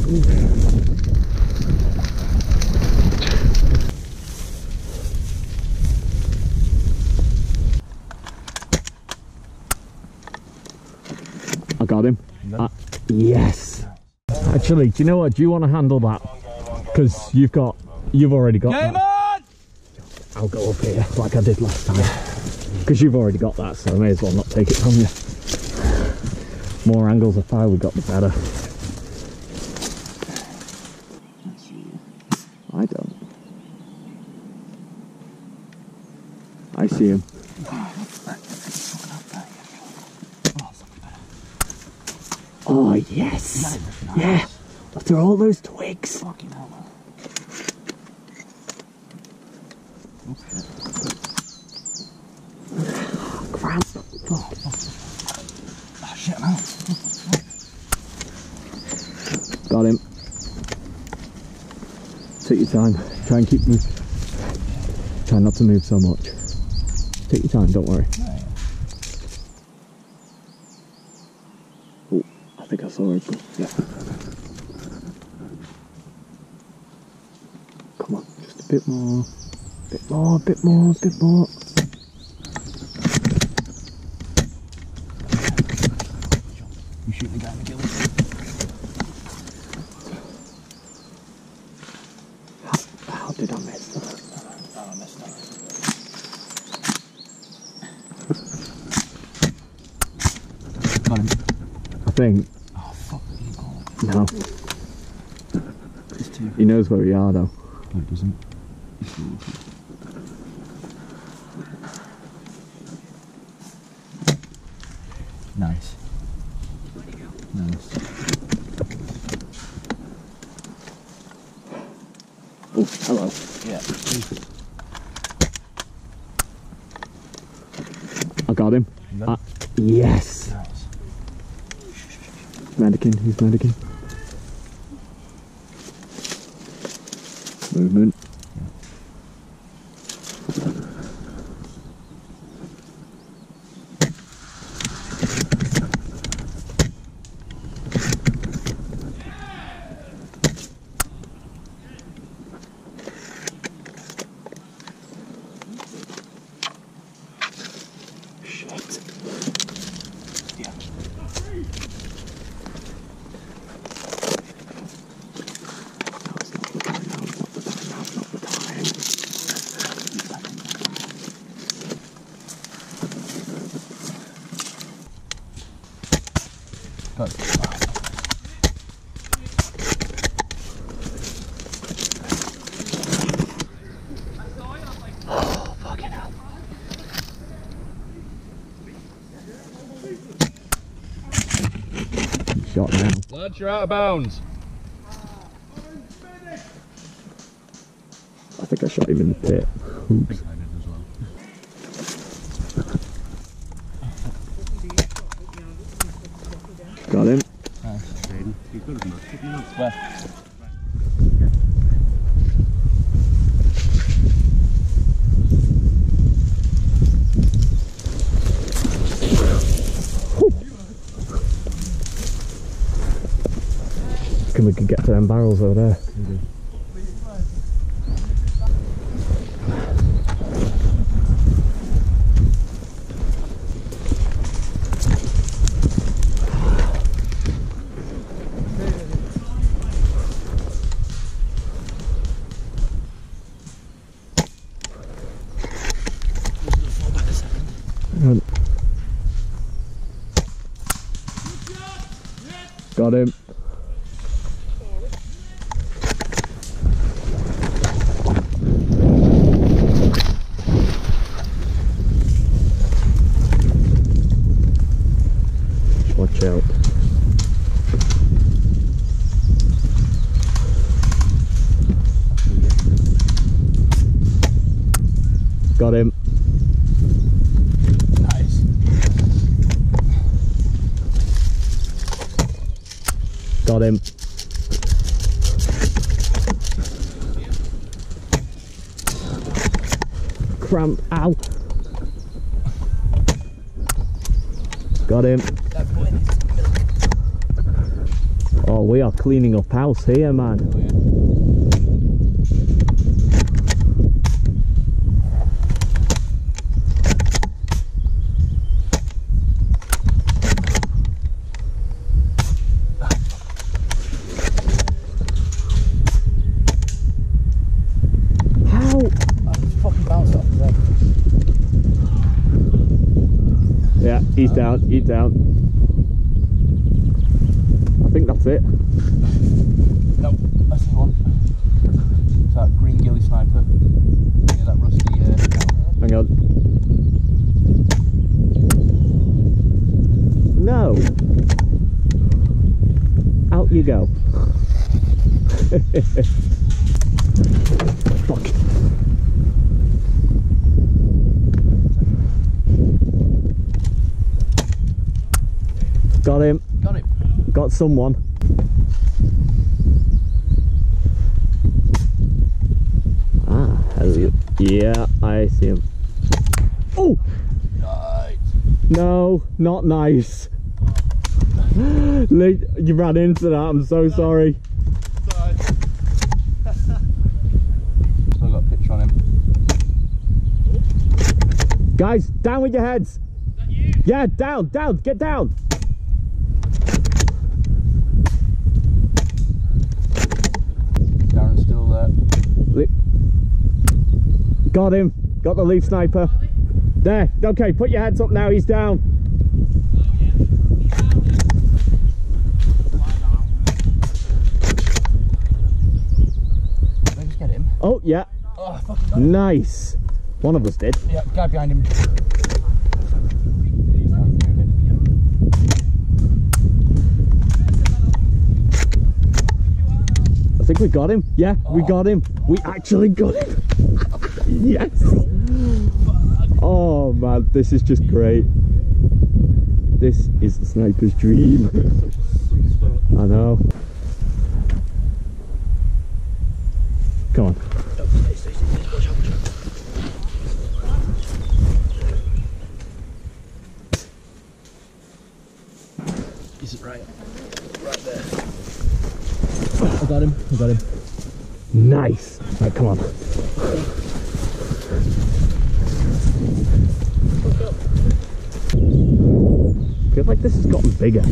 I got him. Yes. Actually, do you know what? Do you want to handle that? Because you've already got that. On! I'll go up here like I did last time. Because you've already got that, so I may as well not take it from you. More angles of fire we got, the better. I don't. I see him. Oh yes! Yeah! After all those twigs! Fucking hell, man. Crap! Oh shit, man. Got him. Take your time. Try and keep moving. Try not to move so much. Take your time, don't worry. Oh, I think I saw her. Yeah. Come on, just a bit more. Bit more, bit more, bit more. You shoot the guy in the gill. How did I miss that? Oh, I missed that. Got him. I think. Oh, fuck. No. He knows where we are though. No, it doesn't. Nice. Nice. Oh, hello. Yeah. I got him. Yes. Nice. Mannequin, who's mannequin? Movement. Good. Oh, fucking hell. Shot now. Lads, you're out of bounds. I think I shot him in the pit. Oops. Got him. Where? We can get to them barrels over there. Got him. Watch out. Got him. Nice. Got him. Cramp. Ow. Got him. Oh, Oh, we are cleaning up house here, man. How? I fucking bounced off the bed. Yeah, he's down, he's down. I think that's it. No, that's the one. It's that green ghillie sniper. Yeah, that rusty. Hang on. No. Out you go. Fuck. Got him. Got it. Got someone. Ah, hello. Yeah, I see him. Oh! Nice. No, not nice. You ran into that, I'm so sorry. Sorry. Still got a picture on him. Guys, down with your heads. Is that you? Yeah, down, down, get down. Darren's still there. Got him. Got the leaf sniper. There. Okay, put your heads up now. He's down. Did I just get him? Oh, yeah. Oh, I fucking got him. Nice. One of us did. Yeah, guy behind him. I think we got him. Yeah, we got him. We actually got him. Yes. Oh man, this is just great. This is the sniper's dream. I know. Come on. Is it right? Right there. I got him. I got him. Nice. Right, come on. I feel like this has gotten bigger.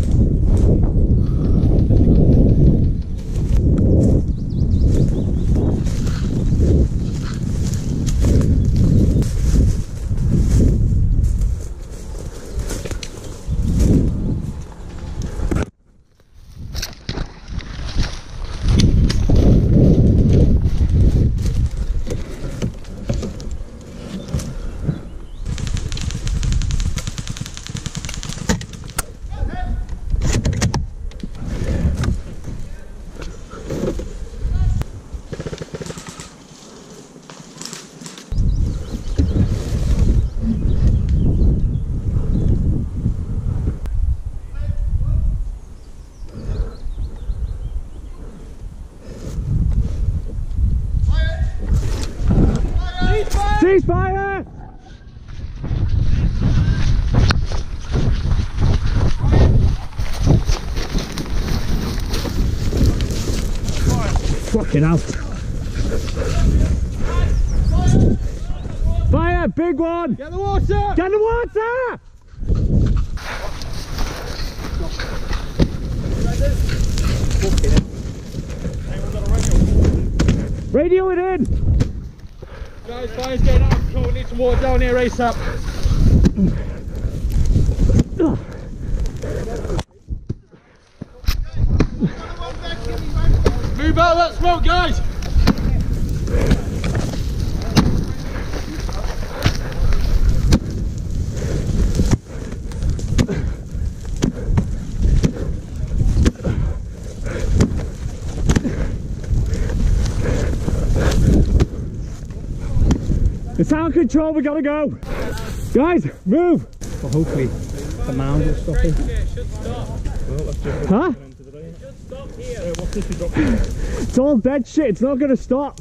Ceasefire! Fucking hell. Fire! Big one! Get the water! Get the water! Radio it in! Guys, fire's getting out of control. We need some water down here ASAP. Move out of that smoke, guys! It's out of control, we gotta go! Guys, move! Well, hopefully the mound will stop it. It should stop. Huh? It should stop here. What's this you dropped? It's all dead shit, it's not gonna stop.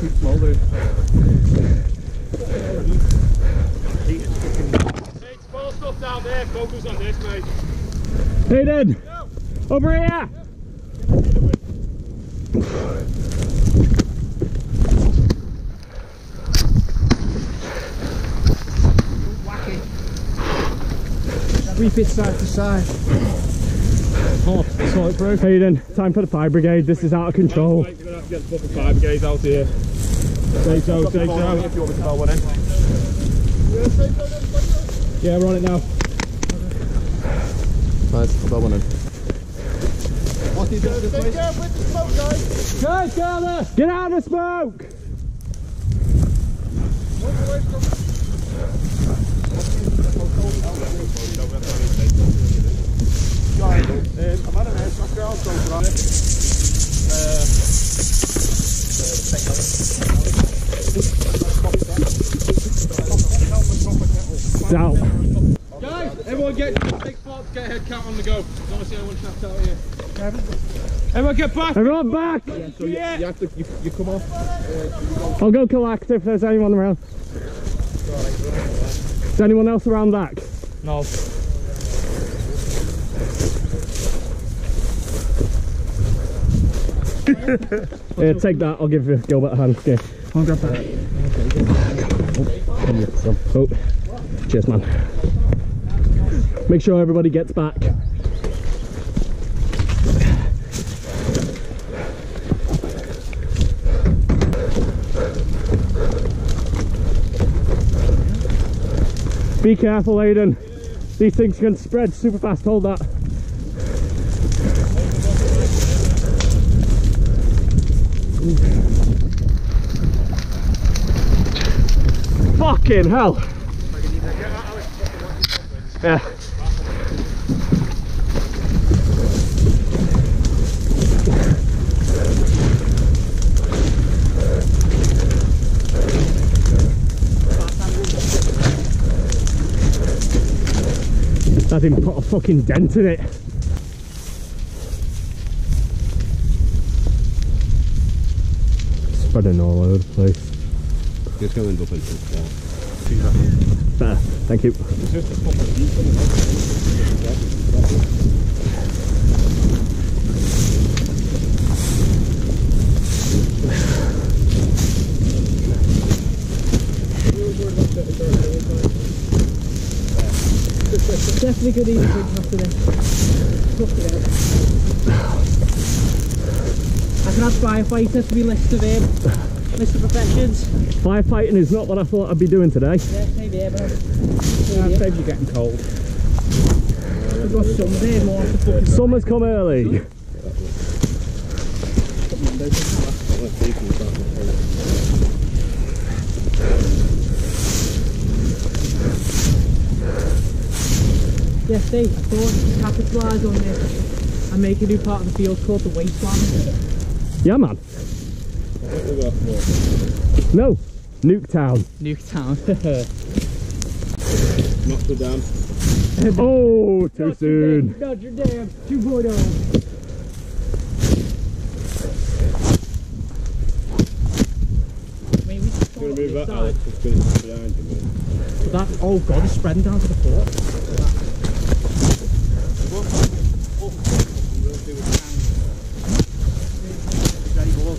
keep smouldering. Hey, small stuff down there, focus on this, mate. Hayden! Over here! Sweep it side to side. Oh, sort it through. Hayden, time for the fire brigade. This is out of control. You're gonna have to get the fucking fire brigade out here. Safe zone, safe zone. If you want me to spell one in. Yeah, we're on it now. Right, spell one in. What is it? Stay careful with the smoke, guys. Guys, gather! Get out of the smoke! I'm at an airsoft ground, so for it. Down. Guys, everyone take part, get a head count on the go. I want to see anyone snapped out here. Everyone get back! Everyone back! Yeah, so you have to, you come off. I'll go collect if there's anyone around. Is anyone else around back? No. Here, take that. I'll give Gilbert a hand. Okay. I'll grab that. Oh, cheers, man. Make sure everybody gets back. Be careful, Aiden. These things can spread super fast. Hold that. Fucking hell. Yeah. That didn't put a fucking dent in it. Spreading all over the place. Just go and up into the wall. Better, thank you. Definitely good eating drinks after this. I can add firefighter to my list of professions. Firefighting is not what I thought I'd be doing today. Yeah, maybe, yeah, but I'd say you're getting cold. We've got Sunday more to fucking. Summer's come early. Yeah, Steve, I thought to capitalise on this and make a new part of the field called the Wasteland. Yeah, man. No, Nuketown. Nuketown. Not too down. Oh, too soon. Notre Dame 2.0. I mean, we just Gonna move that, Alex. It's going to be behind you. That, oh god, it's spreading down to the fort.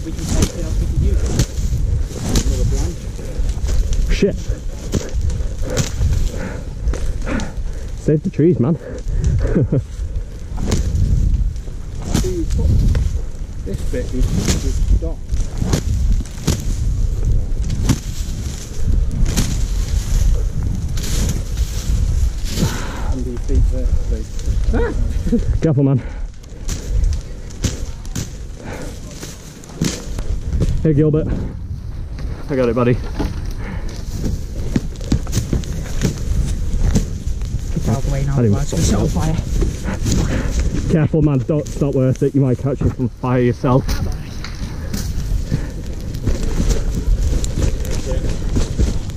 We can take it off, we can use it. Another branch. Shit. Save the trees, man. This bit is stop. Under your feet there, please. Careful, man. Hey, Gilbert. I got it, buddy. Out the way now, I didn't it's set on fire. Careful, man. It's not worth it. You might catch it from fire yourself.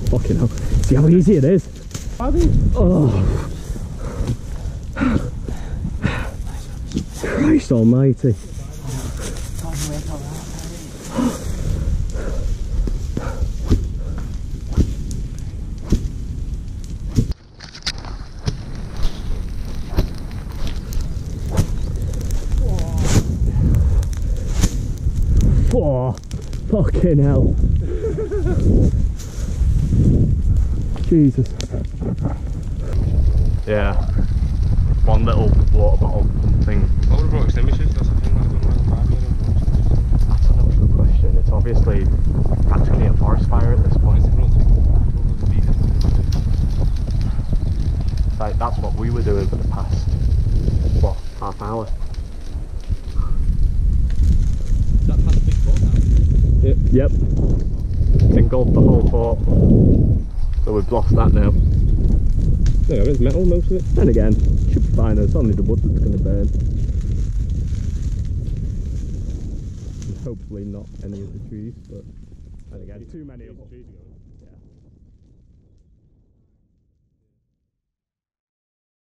Fucking hell. See how easy it is? Oh. Christ almighty. Oh, fucking hell. Jesus. Yeah. One little water bottle thing. I would have brought extinguishers, that's the thing. I don't know why That's another good question. It's obviously practically a forest fire at this point. Like, that's what we were doing for the past, what, half hour? Is that past big fort now? Yep. It's engulfed the whole fort. So we've lost that now. Yeah, it's metal, most of it. And again, should be fine, it's only the wood that's going to burn. And hopefully not any of the trees, but then again, too many of them.